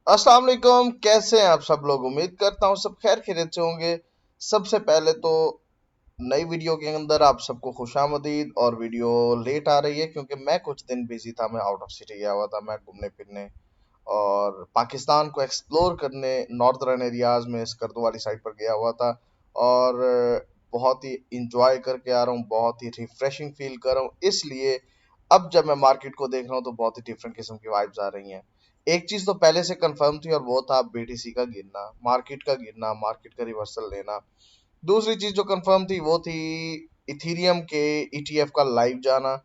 अस्सलाम वालेकुम। कैसे हैं आप सब लोग? उम्मीद करता हूँ सब खैर खैरियत से होंगे। सबसे पहले तो नई वीडियो के अंदर आप सबको खुशामदीद। और वीडियो लेट आ रही है क्योंकि मैं कुछ दिन बिजी था, मैं आउट ऑफ सिटी गया हुआ था, मैं घूमने फिरने और पाकिस्तान को एक्सप्लोर करने नॉर्दर्न एरियाज में स्कर्दू वाली साइड पर गया हुआ था। और बहुत ही इंजॉय करके आ रहा हूँ, बहुत ही रिफ्रेशिंग फील कर रहा हूँ, इसलिए अब जब मैं मार्केट को देख रहा हूँ तो बहुत ही डिफरेंट किस्म की वाइब्स आ रही हैं। एक चीज तो पहले से कंफर्म थी और वो था बीटीसी का गिरना, मार्केट का गिरना, मार्केट का रिवर्सल लेना। दूसरी चीज जो कंफर्म थी वो थी इथीरियम के ईटीएफ का लाइव जाना,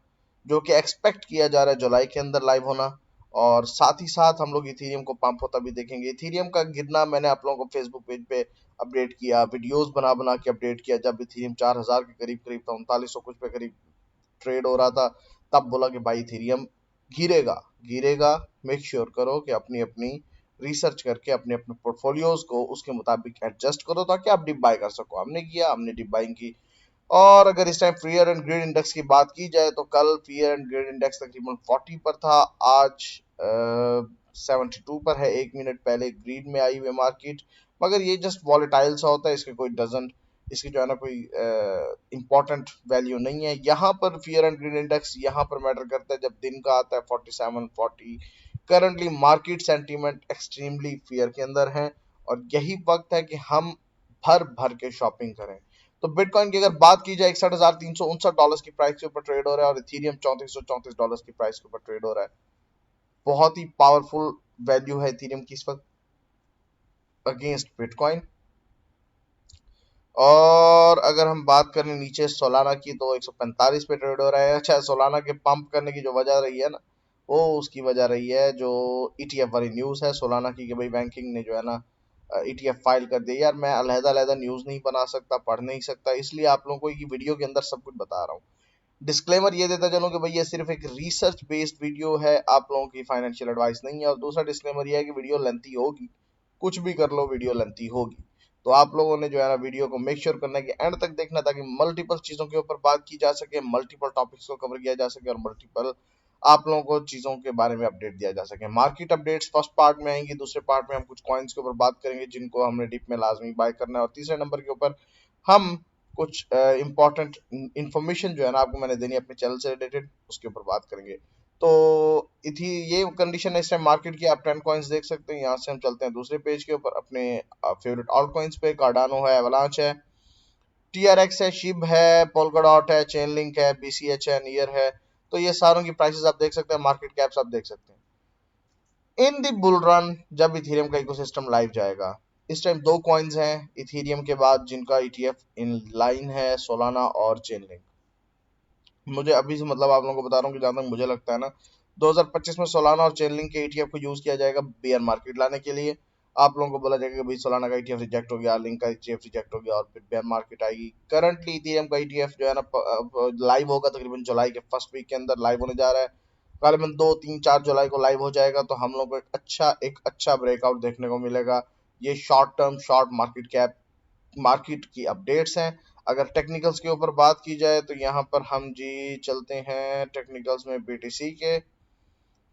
जो कि एक्सपेक्ट किया जा रहा है जुलाई के अंदर लाइव होना। और साथ ही साथ हम लोग इथीरियम को पंप होता भी देखेंगे। इथीरियम का गिरना मैंने आप लोगों को फेसबुक पेज पे अपडेट किया, वीडियोस बना बना के अपडेट किया। जब इथीरियम 4000 के करीब करीब था, 3900 कुछ पे करीब ट्रेड हो रहा था, तब बोला कि भाई इथेरियम गिरेगा। गिरेगा, मेक श्योर करो कि अपनी अपनी रिसर्च करके अपने अपने पोर्टफोलियोज को उसके मुताबिक एडजस्ट करो ताकि आप डिप बाय कर सको। हमने किया, हमने डिप बाइंग की। और अगर इस time fear and grid index की बात की जाए तो कल फियर एंड ग्रिड इंडेक्स तकरीबन 40 पर था, आज 72 पर है। 1 मिनट पहले ग्रीन में आई हुई मार्केट। मगर ये जस्ट वॉलेटाइल सा होता है, इसके कोई डजंट, इसकी जो है ना कोई इंपॉर्टेंट वैल्यू नहीं है। यहाँ पर फियर एंड ग्रीड इंडेक्स यहाँ पर मैटर करता है जब दिन का आता है 47-40। Currently market sentiment extremely fear के अंदर है और यही वक्त है कि हम भर भर के शॉपिंग करें। तो बिटकॉइन की अगर बात की जाए, 61,359 की प्राइस के ऊपर ट्रेड हो रहा है और इथीरियम $3434 की प्राइस के ऊपर ट्रेड हो रहा है। बहुत ही पावरफुल वैल्यू है इथीरियम की इस वक्त अगेंस्ट बिटकॉइन। और अगर हम बात करें नीचे सोलाना की तो 145 पे ट्रेड हो रहा है। अच्छा, सोलाना के पंप करने की जो वजह रही है ना, वो उसकी वजह रही है जो ईटीएफ वाली न्यूज़ है सोलाना की कि भाई बैंकिंग ने जो है ना ईटीएफ फाइल कर दिया। यार मैं अलहदा अलहदा न्यूज़ नहीं बना सकता, पढ़ नहीं सकता, इसलिए आप लोगों को ये वीडियो के अंदर सब कुछ बता रहा हूँ। डिस्क्लेमर ये देता चलूं कि भाई ये सिर्फ एक रिसर्च बेस्ड वीडियो है, आप लोगों की फाइनेंशियल एडवाइस नहीं है। और दूसरा डिस्क्लेमर ये है कि वीडियो लेंथी होगी, कुछ भी कर लो वीडियो लेंथी होगी। तो आप लोगों ने जो है ना वीडियो को मेक श्योर करना है कि एंड तक देखना ताकि मल्टीपल चीजों के ऊपर बात की जा सके, मल्टीपल टॉपिक्स को कवर किया जा सके और मल्टीपल आप लोगों को चीजों के बारे में अपडेट दिया जा सके। मार्केट अपडेट्स फर्स्ट पार्ट में आएंगी, दूसरे पार्ट में हम कुछ कॉइन्स के ऊपर बात करेंगे जिनको हमने डिप में लाजमी बाय करना है, और तीसरे नंबर के ऊपर हम कुछ इंपॉर्टेंट इंफॉर्मेशन जो है ना आपको मैंने देनी है अपने चैनल से रिलेटेड, उसके ऊपर बात करेंगे। तो इथी ये कंडीशन है इस टाइम मार्केट की। आप 10 कॉइन्स देख सकते हैं। यहाँ से हम चलते हैं दूसरे पेज के ऊपर अपने फेवरेट ऑल्ट कॉइन्स पे। कार्डानो है, एवलांच है, टीआरएक्स है, शिब है, पोल्काडॉट है, चेन लिंक है, बीसीएच है, नियर है। तो ये सारों की प्राइसेस आप देख सकते हैं, मार्केट कैप्स आप देख सकते हैं। इन दी बुल रन जब इथेरियम का इकोसिस्टम लाइव जाएगा, इस टाइम दो कॉइन्स हैं इथेरियम के बाद जिनका ईटीएफ इन लाइन है, सोलाना और चेनलिंक। मुझे अभी से मतलब आप लोगों को बता रहा हूँ कि जहां तक मुझे लगता है ना, 2025 में सोलाना और चेनलिंक के ईटीएफ को यूज किया जाएगा बेयर मार्केट लाने के लिए। आप लोगों को बोला जाएगा कि भाई सोलाना का ईटीएफ रिजेक्ट हो गया, लिंक का ईटीएफ रिजेक्ट हो गया और फिर बेयर मार्केट आएगी। करंटली इथेरियम का ईटीएफ जो है ना लाइव होगा तकरीबन जुलाई के फर्स्ट वीक के अंदर लाइव होने जा रहा है। करीबन 2, 3, 4 जुलाई को लाइव हो जाएगा। तो हम लोग को एक अच्छा ब्रेकआउट देखने को मिलेगा। ये short term short market cap market की अपडेट्स हैं। अगर टेक्निकल्स के ऊपर बात की जाए तो यहाँ पर हम जी चलते हैं टेक्निकल्स में बीटीसी के।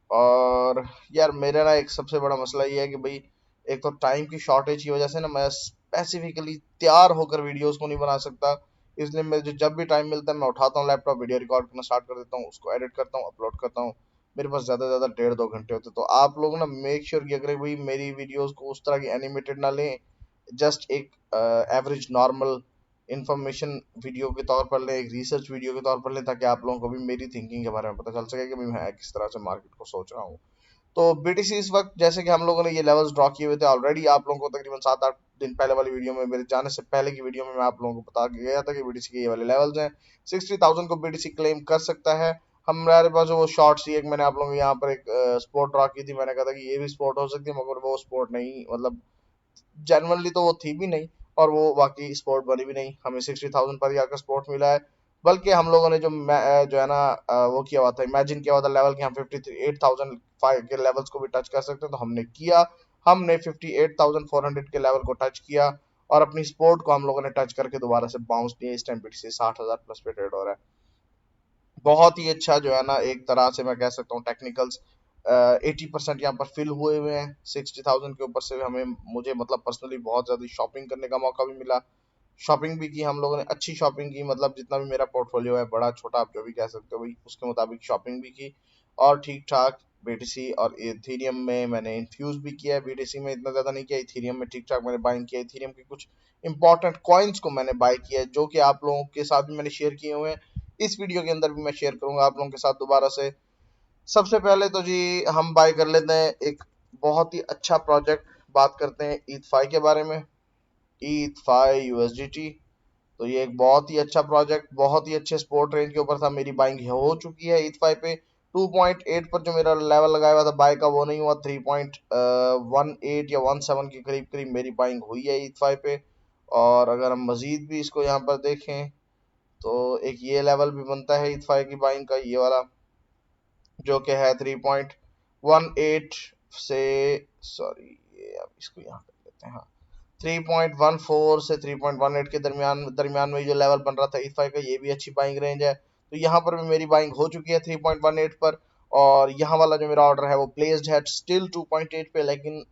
और यार मेरा ना एक सबसे बड़ा मसला ये है कि भाई एक तो टाइम की शॉर्टेज की वजह से ना मैं स्पेसिफिकली तैयार होकर वीडियोस को नहीं बना सकता। इसलिए मुझे जब भी टाइम मिलता है मैं उठाता हूँ लैपटॉप, वीडियो रिकॉर्ड करना स्टार्ट कर देता हूँ, उसको एडिट करता हूँ, अपलोड करता हूँ। मेरे पास ज़्यादा से ज़्यादा 1.5-2 घंटे होते हैं। तो आप लोग ना मेक श्योर किया करें भाई मेरी वीडियोस को उस तरह की एनिमेटेड ना लें, जस्ट एक एवरेज नॉर्मल इंफॉर्मेशन वीडियो के तौर पर लें, एक रिसर्च वीडियो के तौर पर लें, ताकि आप लोगों को भी मेरी थिंकिंग के बारे में पता चल सके कि भाई मैं किस तरह से मार्केट को सोच रहा हूँ। तो बीटीसी इस वक्त जैसे कि हम लोगों ने ये लेवल्स ड्रॉ किए हुए थे ऑलरेडी, आप लोगों को तकरीबन 7-8 दिन पहले वाली वीडियो में, मेरे जाने से पहले की वीडियो में मैं आप लोगों को बता के गया था कि बीटीसी के ये वाले लेवल्स हैं। 60,000 को बीटीसी क्लेम कर सकता है। हमारे पास वो शॉर्ट्स ही एक मैंने आप लोगों को यहाँ पर एक स्पोर्ट ड्रॉ की थी, मैंने कहा था कि ये भी स्पोर्ट हो सकती है, मगर वो स्पोर्ट नहीं, मतलब जनरली तो वो थी भी नहीं और वो बाकी स्पोर्ट बनी भी नहीं। हमें 60,000 पर ही आकर स्पोर्ट मिला है। बल्कि हम लोगों ने जो है ना वो किया हुआ था, इमेजिन किया हुआ था लेवल कि हम 58,005 के लेवल्स को भी टच कर सकते हैं, तो हमने किया। हमने 58,400 के लेवल को टच किया और अपनी स्पोर्ट को हम लोगों ने टच करके दोबारा से बाउंस दिया। इस टाइम से 60,000 प्लस पे ट्रेड हो रहा है। बहुत ही अच्छा जो है ना एक तरह से मैं कह सकता हूँ टेक्निकल्स 80% यहाँ पर फिल हुए हुए हैं। 60,000 के ऊपर से हमें मुझे मतलब पर्सनली बहुत ज़्यादा शॉपिंग करने का मौका भी मिला। शॉपिंग भी की हम लोगों ने, अच्छी शॉपिंग की, मतलब जितना भी मेरा पोर्टफोलियो है, बड़ा छोटा आप जो भी कह सकते हो भाई, उसके मुताबिक शॉपिंग भी की और ठीक ठाक बीटीसी और इथीरियम में मैंने इन्फ्यूज भी किया है। बीटीसी में इतना ज़्यादा नहीं किया, इथीरियम में ठीक ठाक मैंने बाइंग किया। इथीरियम के कुछ इंपॉर्टेंट कॉइन्स को मैंने बाय किया है जो कि आप लोगों के साथ भी मैंने शेयर किए हुए हैं। इस वीडियो के अंदर भी मैं शेयर करूंगा आप लोगों के साथ दोबारा से। सबसे पहले तो जी हम बाय कर लेते हैं एक बहुत ही अच्छा प्रोजेक्ट, बात करते हैं ईथ के बारे में। ईथ यूएसडीटी, तो ये एक बहुत ही अच्छा प्रोजेक्ट, बहुत ही अच्छे स्पोर्ट रेंज के ऊपर था। मेरी बाइंग हो चुकी है ईथ पे। 2.8 पर जो मेरा लेवल लगाया हुआ था बाय का वो नहीं हुआ। 3.18 या 17 के करीब करीब मेरी बाइंग हुई है ईथ पे। और अगर हम मजीद भी इसको यहाँ पर देखें तो एक ये लेवल भी बनता है ईथ की बाइंग का, ये वाला जो कि है 3.18 से, सॉरी ये अब इसको यहाँ कर लेते हैं, हाँ 3.14 से 3.18 के दरमियान दरमियान में जो लेवल बन रहा था ईथ का, ये भी अच्छी बाइंग रेंज है। तो यहाँ पर भी मेरी बाइंग हो चुकी है 3.18 पर। और यहाँ वाला जो मेरा ऑर्डर है वो प्लेस्ड है स्टिल 2.8 पे, लेकिन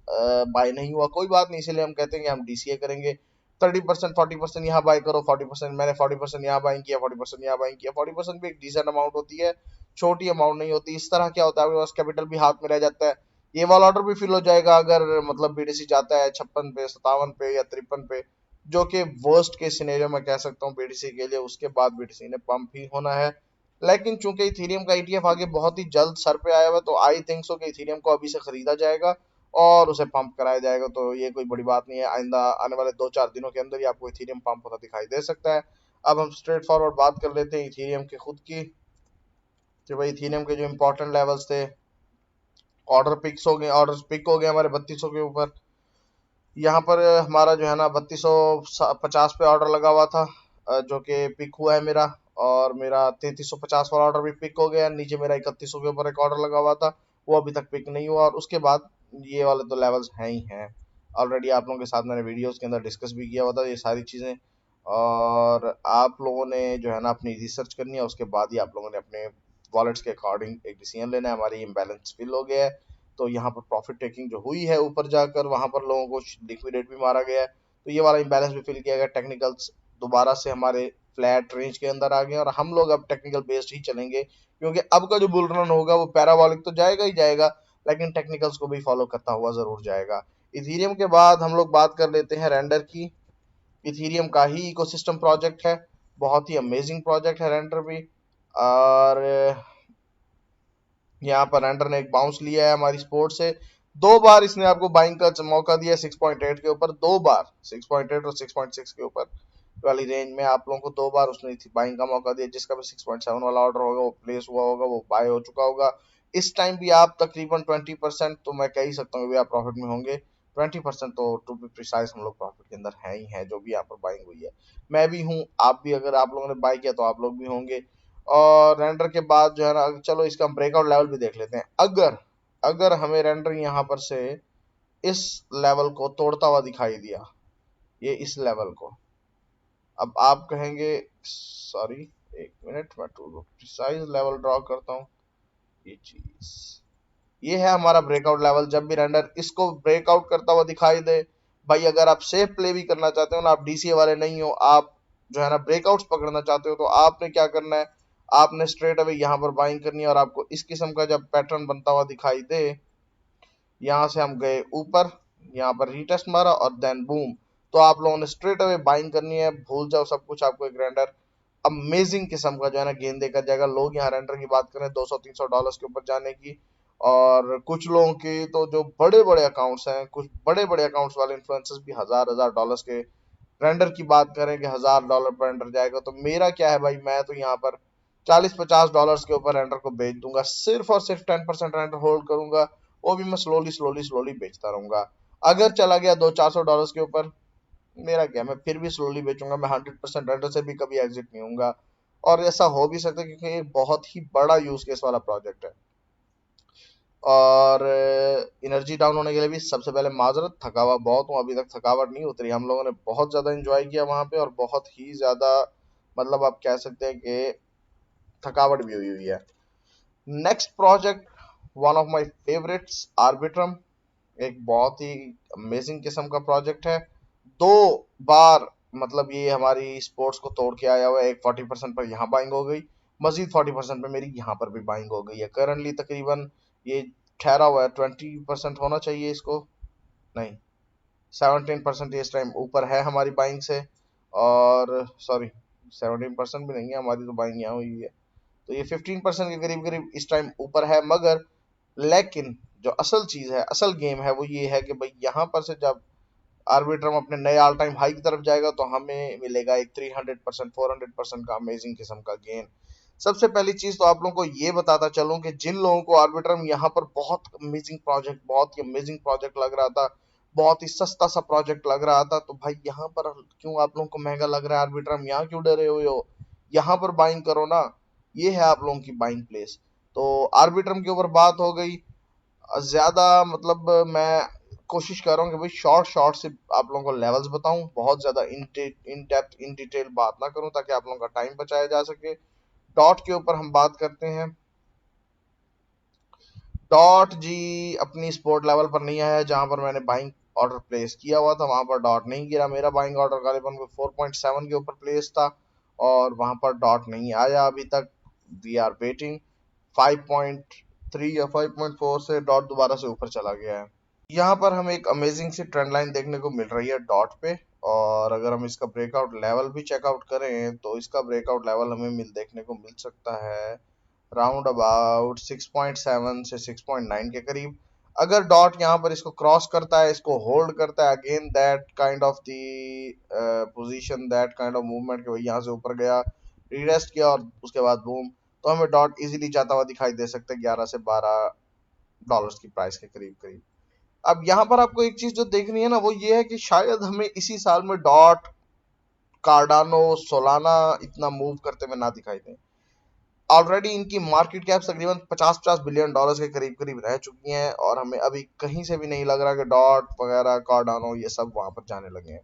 बाय नहीं हुआ। कोई बात नहीं, इसीलिए हम कहते हैं कि हम डीसीए करेंगे। 30% 40% यहाँ बाय करो, 40% मैंने 40% यहाँ बाइंग किया, 40% यहाँ बाइंग किया। 40% भी एक डिसेंट अमाउंट होती है, छोटी अमाउंट नहीं होती। इस तरह क्या होता है, आपके पास कैपिटल भी हाथ में रह जाता है। ये वाला ऑर्डर भी फिल हो जाएगा अगर मतलब बीडीसी जाता है 56 पे, 57 पे या 53 पे, जो कि वर्स्ट के सिनेरियो में कह सकता हूँ बीडीसी के लिए। उसके बाद बीडीसी ने पंप ही होना है। लेकिन चूंकि इथीरियम का ईटीएफ आगे बहुत ही जल्द सर पे आया हुआ, तो आई थिंक सो कि इथीरियम को अभी से खरीदा जाएगा और उसे पंप कराया जाएगा। तो ये कोई बड़ी बात नहीं है, आइंदा आने वाले 2-4 दिनों के अंदर ही आपको इथीरियम पंप होता दिखाई दे सकता है। अब हम स्ट्रेट फॉरवर्ड बात कर लेते हैं इथीरियम के खुद की, कि भाई इथीरियम के जो इंपॉर्टेंट लेवल्स थे, ऑर्डर पिक हो गए हमारे 3200 के ऊपर। यहाँ पर हमारा जो है ना 3250 पे ऑर्डर लगा हुआ था, जो कि पिक हुआ है मेरा। और मेरा 3350 वाला ऑर्डर भी पिक हो गया। नीचे मेरा 3100 के ऊपर एक ऑर्डर लगा हुआ था, वो अभी तक पिक नहीं हुआ। और उसके बाद ये वाले तो लेवल्स हैं ही हैं, ऑलरेडी आप लोगों के साथ मैंने वीडियोस के अंदर डिस्कस भी किया हुआ था ये सारी चीज़ें। और आप लोगों ने जो है ना अपनी रिसर्च करनी है, उसके बाद ही आप लोगों ने अपने वॉलेट्स के अकॉर्डिंग एक डिसीजन लेना है। हमारी इम्बैलेंस फिल हो गया है, तो यहाँ पर प्रॉफिट टेकिंग जो हुई है ऊपर जाकर, वहां पर लोगों को लिक्विडेट भी मारा गया है। तो ये वाला इम्बैलेंस भी फिल किया गया। टेक्निकल्स दोबारा से हमारे फ्लैट रेंज के अंदर आ गए और हम लोग अब टेक्निकल बेस्ड ही चलेंगे, क्योंकि अब का जो बुल रन होगा वो पैराबॉलिक तो जाएगा ही जाएगा, लेकिन टेक्निकल्स को भी फॉलो करता हुआ जरूर जाएगा। इथीरियम के बाद हम लोग बात कर लेते हैं रेंडर की। इथीरियम का ही इकोसिस्टम प्रोजेक्ट है, बहुत ही अमेजिंग प्रोजेक्ट है रेंडर भी। और यहाँ पर रेंडर ने एक बाउंस लिया है हमारी स्पोर्ट से। 2 बार इसने आपको बाइंग का मौका दिया 6.8 के ऊपर, 2 बार 6.8 और 6.6 के ऊपर वाली रेंज में आप लोगों को 2 बार उसने बाइंग का मौका दिया। जिसका भी 6.7 वाला ऑर्डर होगा वो प्लेस हुआ होगा, वो बाय हो चुका होगा। इस टाइम भी आप तकरीबन 20%, तो मैं कह ही सकता हूँ भी आप प्रॉफिट में होंगे। 20% तो टू बी प्रिसाइज हम लोग प्रॉफिट के अंदर है ही है, जो भी यहाँ पर बाइंग हुई है। मैं भी हूँ, आप भी, अगर आप लोगों ने बाय किया तो आप लोग भी होंगे। और रेंडर के बाद जो है ना, चलो इसका हम ब्रेकआउट लेवल भी देख लेते हैं। अगर अगर हमें रेंडर यहाँ पर से इस लेवल को तोड़ता हुआ दिखाई दिया, ये इस लेवल को, अब आप कहेंगे सॉरी, एक मिनट मैं टू प्रिसाइज लेवल ड्रॉ करता हूँ। ये चीज, ये है हमारा ब्रेकआउट लेवल। जब भी रेंडर इसको ब्रेकआउट करता हुआ दिखाई दे, भाई अगर आप सेफ प्ले भी करना चाहते हो ना, आप डीसीए वाले नहीं हो, आप जो है ना ब्रेकआउट्स पकड़ना चाहते हो, तो आपने क्या करना है, आपने स्ट्रेट अवे यहाँ पर बाइंग करनी है। और आपको इस किस्म का जब पैटर्न बनता हुआ दिखाई दे, यहाँ से हम गए ऊपर, यहाँ पर रीटेस्ट मारा और देन बूम, तो आप लोगों ने स्ट्रेट अवे बाइंग करनी है। भूल जाओ सब कुछ, आपको एक रेंडर अमेजिंग किस्म का जो है ना गेंद देकर जाएगा। लोग यहाँ रेंडर की बात करें $200-300 के ऊपर जाने की, और कुछ लोगों की तो जो बड़े बड़े अकाउंट्स हैं, कुछ बड़े बड़े अकाउंट्स वाले इन्फ्लुएंसर्स भी $1000 के रेंडर की बात करें कि $1000 पर रेंडर जाएगा। तो मेरा क्या है भाई, मैं तो यहाँ पर $40-50 के ऊपर रेंडर को बेच दूंगा, सिर्फ और सिर्फ 10% रेंडर होल्ड करूंगा। वो भी मैं स्लोली स्लोली स्लोली बेचता रहूंगा। अगर चला गया $200-400 के ऊपर, मेरा क्या, मैं फिर भी स्लोली बेचूंगा। मैं 100% रेंडर से भी कभी एग्जिट नहीं होऊंगा। और ऐसा हो भी सकता है क्योंकि ये बहुत ही बड़ा यूज केस वाला प्रोजेक्ट है। और एनर्जी डाउन होने के लिए भी सबसे पहले माजरत, थका हुआ बहुत हूँ, अभी तक थकावट नहीं उतरी। हम लोगों ने बहुत ज़्यादा इंजॉय किया वहाँ पे, और बहुत ही ज़्यादा मतलब आप कह सकते हैं कि थकावट भी हुई हुई है। Next project one of my favourites Arbitrum, एक बहुत ही अमेजिंग किस्म का प्रोजेक्ट है। दो बार मतलब ये हमारी स्पोर्ट्स को तोड़ के आया हुआ है। एक 40% पर यहाँ बाइंग हो गई, मजीद 40% पे मेरी यहाँ पर भी बाइंग हो गई है। करंटली तकरीबन ये ठहरा हुआ है, 20% होना चाहिए इसको, नहीं 17% इस टाइम ऊपर है हमारी बाइंग से। और सॉरी, 17% भी नहीं है हमारी, तो बाइंग यहाँ हुई है। तो ये 15% के करीब करीब इस टाइम ऊपर है। मगर लेकिन जो असल चीज है, असल गेम है, वो ये है कि भाई यहाँ पर से जब आर्बिट्रम अपने नए ऑल टाइम हाई की तरफ जाएगा तो हमें मिलेगा एक 300% 400% का अमेजिंग किस्म का गेन। सबसे पहली चीज तो आप लोगों को ये बताता चलूं कि जिन लोगों को आर्बिट्रम यहाँ पर बहुत अमेजिंग प्रोजेक्ट, बहुत ही अमेजिंग प्रोजेक्ट लग रहा था, बहुत ही सस्ता सा प्रोजेक्ट लग रहा था, तो भाई यहाँ पर क्यों आप लोगों को महंगा लग रहा है आर्बिट्रम, यहाँ क्यों डरे हुए हो, यहाँ पर बाइंग करो ना। ये है आप लोगों की बाइंग प्लेस। तो आर्बिट्रम के ऊपर बात हो गई। ज्यादा मतलब मैं कोशिश कर रहा हूँ कि भाई शॉर्ट शॉर्ट से आप लोगों को लेवल्स बताऊं, बहुत ज्यादा इन डेप्थ इन डिटेल बात ना करूं, ताकि आप लोगों का टाइम बचाया जा सके। डॉट के ऊपर हम बात करते हैं। डॉट जी अपनी स्पोर्ट लेवल पर नहीं आया, जहां पर मैंने बाइंग ऑर्डर प्लेस किया हुआ था वहां पर डॉट नहीं गिरा। मेरा बाइंग ऑर्डर गालिबन 4.7 के ऊपर प्लेस था और वहां पर डॉट नहीं आया अभी तक। We are waiting. 5.3 या 5.4 से डॉट दोबारा से ऊपर चला गया है। यहाँ पर हमें एक अमेजिंग सी ट्रेंड लाइन देखने को मिल रही है डॉट पे। और अगर हम इसका ब्रेकआउट लेवल भी चेकआउट करें तो इसका ब्रेकआउट लेवल हमें देखने को मिल सकता है राउंड अबाउट 6.7 से 6.9 के करीब। अगर डॉट यहाँ पर इसको क्रॉस करता है, इसको होल्ड करता है, again that kind of the position, that kind of movement, कि भाई यहाँ से ऊपर गया, रीटेस्ट किया और उसके बाद बूम, तो हमें डॉट इजीली जाता हुआ दिखाई दे सकता है 11 से 12 डॉलर्स की प्राइस के करीब करीब। अब यहाँ पर आपको एक चीज जो देखनी है ना, वो ये है कि शायद हमें इसी साल में डॉट, कार्डानो, सोलाना इतना मूव करते हुए ना दिखाई दे। ऑलरेडी इनकी मार्केट कैप तकरीबन 50-50 बिलियन डॉलर्स के करीब करीब रह चुकी हैं और हमें अभी कहीं से भी नहीं लग रहा कि डॉट वगैरह, कार्डानो, ये सब वहां पर जाने लगे हैं।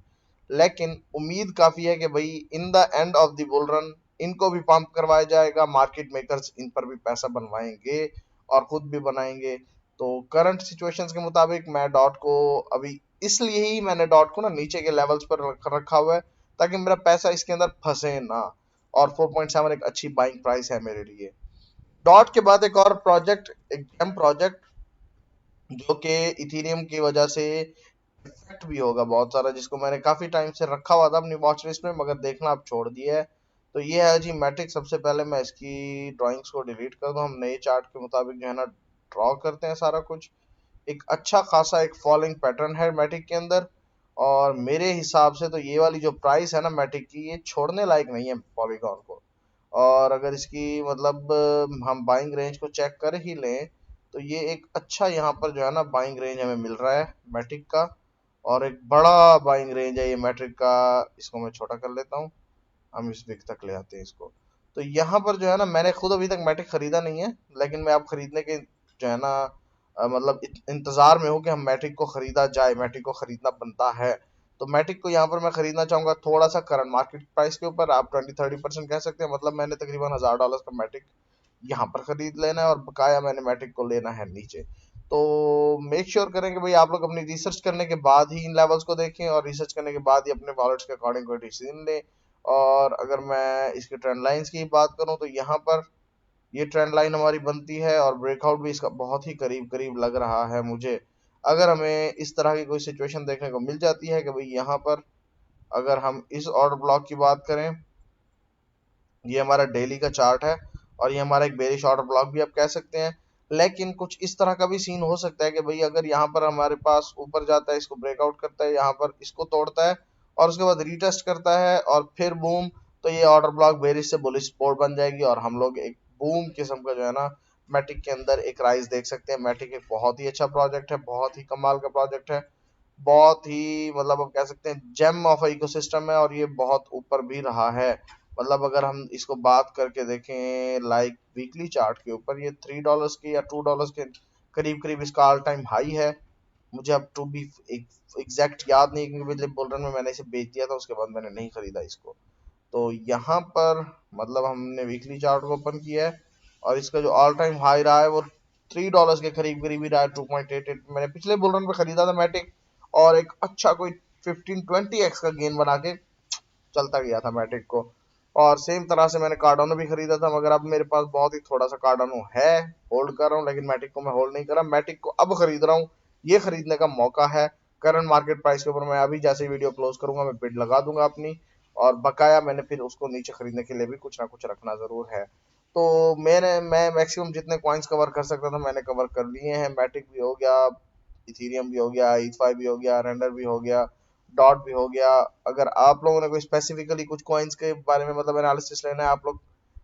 लेकिन उम्मीद काफी है कि भाई in the end of the bull run इनको भी पंप करवाया जाएगा, मार्केट मेकर्स इन पर भी पैसा बनवाएंगे और खुद भी बनाएंगे। तो करंट सिचुएशंस के मुताबिक मैं डॉट को अभी, इसलिए ही मैंने डॉट को ना नीचे के लेवल्स पर रखा हुआ है, ताकि मेरा पैसा इसके अंदर फंसे ना। और 4.7 एक अच्छी बाइंग प्राइस है मेरे लिए। डॉट के बाद एक और प्रोजेक्ट, एक जेम प्रोजेक्ट, जो कि इथेरियम की वजह से इफेक्ट भी होगा बहुत सारा, जिसको मैंने काफी टाइम से रखा हुआ था अपनी वॉच लिस्ट में, मगर देखना अब छोड़ दिया है। तो ये है जी मैट्रिक। सबसे पहले मैं इसकी ड्राइंग्स को डिलीट कर दूं, हम नए चार्ट के मुताबिक जो है ना ड्रॉ करते हैं सारा कुछ। एक अच्छा खासा एक फॉलिंग पैटर्न है मैटिक के अंदर। और मेरे हिसाब से तो ये वाली जो प्राइस है ना मैटिक की, ये छोड़ने लायक नहीं है पॉलीगॉन को। और अगर इसकी मतलब हम बाइंग रेंज को चेक कर ही लें तो ये एक अच्छा यहाँ पर जो है ना बाइंग रेंज हमें मिल रहा है मैटिक का। और एक बड़ा बाइंग रेंज है ये मैट्रिक का। इसको मैं छोटा कर लेता हूँ, हम इस विक तक ले आते हैं इसको। तो यहाँ पर जो है ना, मैंने खुद अभी तक मैट्रिक खरीदा नहीं है, लेकिन मैं अब खरीदने के जो है ना मतलब इंतजार में हूँ कि हम मैट्रिक को खरीदा जाए, मैट्रिक को खरीदना बनता है। तो मैट्रिक को यहाँ पर मैं खरीदना चाहूंगा थोड़ा सा करंट मार्केट प्राइस के ऊपर, आप 20-30% कह सकते हैं। मतलब मैंने तकरीबन $1000 का मैट्रिक यहाँ पर खरीद लेना है और बकाया मैंने मैट्रिक को लेना है नीचे। तो मेक श्योर करें कि भाई आप लोग अपनी रिसर्च करने के बाद ही इन लेवल्स को देखें और रिसर्च करने के बाद ही अपने वॉलेट्स के अकॉर्डिंग कोई डिसीजन लें। और अगर मैं इसके ट्रेंड लाइंस की बात करूं तो यहाँ पर ये ट्रेंड लाइन हमारी बनती है और ब्रेकआउट भी इसका बहुत ही करीब करीब लग रहा है मुझे। अगर हमें इस तरह की कोई सिचुएशन देखने को मिल जाती है कि भाई यहाँ पर अगर हम इस ऑर्डर ब्लॉक की बात करें, ये हमारा डेली का चार्ट है और ये हमारा एक बेरिश ऑर्डर ब्लॉक भी आप कह सकते हैं। लेकिन कुछ इस तरह का भी सीन हो सकता है कि भाई अगर यहाँ पर हमारे पास ऊपर जाता है, इसको ब्रेकआउट करता है, यहाँ पर इसको तोड़ता है और उसके बाद रीटेस्ट करता है और फिर बूम, तो ये ऑर्डर ब्लॉक बेरिश से बुलिश सपोर्ट बन जाएगी और हम लोग एक बूम किस्म का जो है ना मैटिक के अंदर एक राइज देख सकते हैं। मैटिक एक बहुत ही अच्छा प्रोजेक्ट है, बहुत ही कमाल का प्रोजेक्ट है, बहुत ही मतलब आप कह सकते हैं जेम ऑफ इकोसिस्टम है और ये बहुत ऊपर भी रहा है। मतलब अगर हम इसको बात करके देखें लाइक वीकली चार्ट के ऊपर, ये $3 के या $2 के करीब करीब इसका ऑल टाइम हाई है। मुझे अब टू बी एग्जैक्ट याद नहीं, क्योंकि पिछले बुल रन में मैंने इसे बेच दिया था, उसके बाद मैंने नहीं खरीदा इसको। तो यहाँ पर मतलब हमने वीकली चार्ट को ओपन किया है और इसका जो ऑल टाइम हाई रहा है वो $3 के करीब करीब ही रहा है, 2.88। मैंने पिछले बुल रन पे खरीदा था मैटिक, और एक अच्छा कोई 15-20x का गेन बना के चलता गया था मैटिक को। और सेम तरह से मैंने कार्डानो भी खरीदा था, मगर अब मेरे पास बहुत ही थोड़ा सा कार्डानो है, होल्ड कर रहा हूँ, लेकिन मैटिक को मैं होल्ड नहीं कर रहा। मैटिक को अब खरीद रहा हूँ, ये खरीदने का मौका है। करंट मार्केट प्राइस के ऊपर मैं अभी जैसे ही वीडियो क्लोज करूंगा मैं बिड लगा दूंगा अपनी, और बकाया मैंने फिर उसको नीचे खरीदने के लिए भी कुछ ना कुछ रखना जरूर है। तो मैं मैक्सिमम जितने कॉइन्स कवर कर सकता था मैंने कवर कर लिए हैं। मैटिक भी हो गया, इथीरियम भी हो गया, ईथफाई भी हो गया, रेंडर भी हो गया, डॉट भी हो गया। अगर आप लोगों ने कोई स्पेसिफिकली कुछ कॉइन्स के बारे में मतलब एनालिसिस लेना है, आप लोग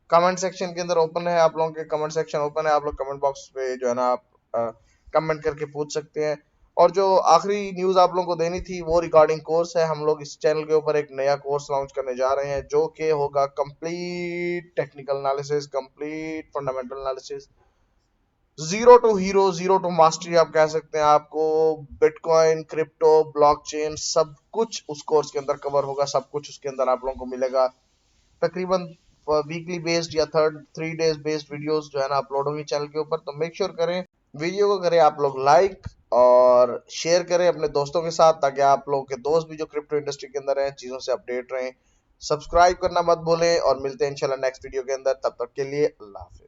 कमेंट सेक्शन के अंदर ओपन है, आप लोगों के कमेंट सेक्शन ओपन है, आप लोग कमेंट बॉक्स पे जो है ना आप कमेंट करके पूछ सकते हैं। और जो आखिरी न्यूज आप लोगों को देनी थी वो रिगार्डिंग कोर्स है। हम लोग इस चैनल के ऊपर एक नया कोर्स लॉन्च करने जा रहे हैं, जो कि होगा complete technical analysis, complete fundamental analysis, zero to hero, zero to mastery आप कह सकते हैं। आपको बिटकॉइन, क्रिप्टो, ब्लॉकचेन सब कुछ उस कोर्स के अंदर कवर होगा, सब कुछ उसके अंदर आप लोगों को मिलेगा। तकरीबन वीकली बेस्ड या 3 डेज बेस्ड वीडियोस जो है ना अपलोड होंगी चैनल के ऊपर। तो मेक श्योर करें वीडियो को करें आप लोग लाइक, और शेयर करें अपने दोस्तों के साथ, ताकि आप लोगों के दोस्त भी जो क्रिप्टो इंडस्ट्री के अंदर हैं चीजों से अपडेट रहें। सब्सक्राइब करना मत भूलें, और मिलते हैं इंशाल्लाह नेक्स्ट वीडियो के अंदर। तब तक के लिए अल्लाह हाफिज।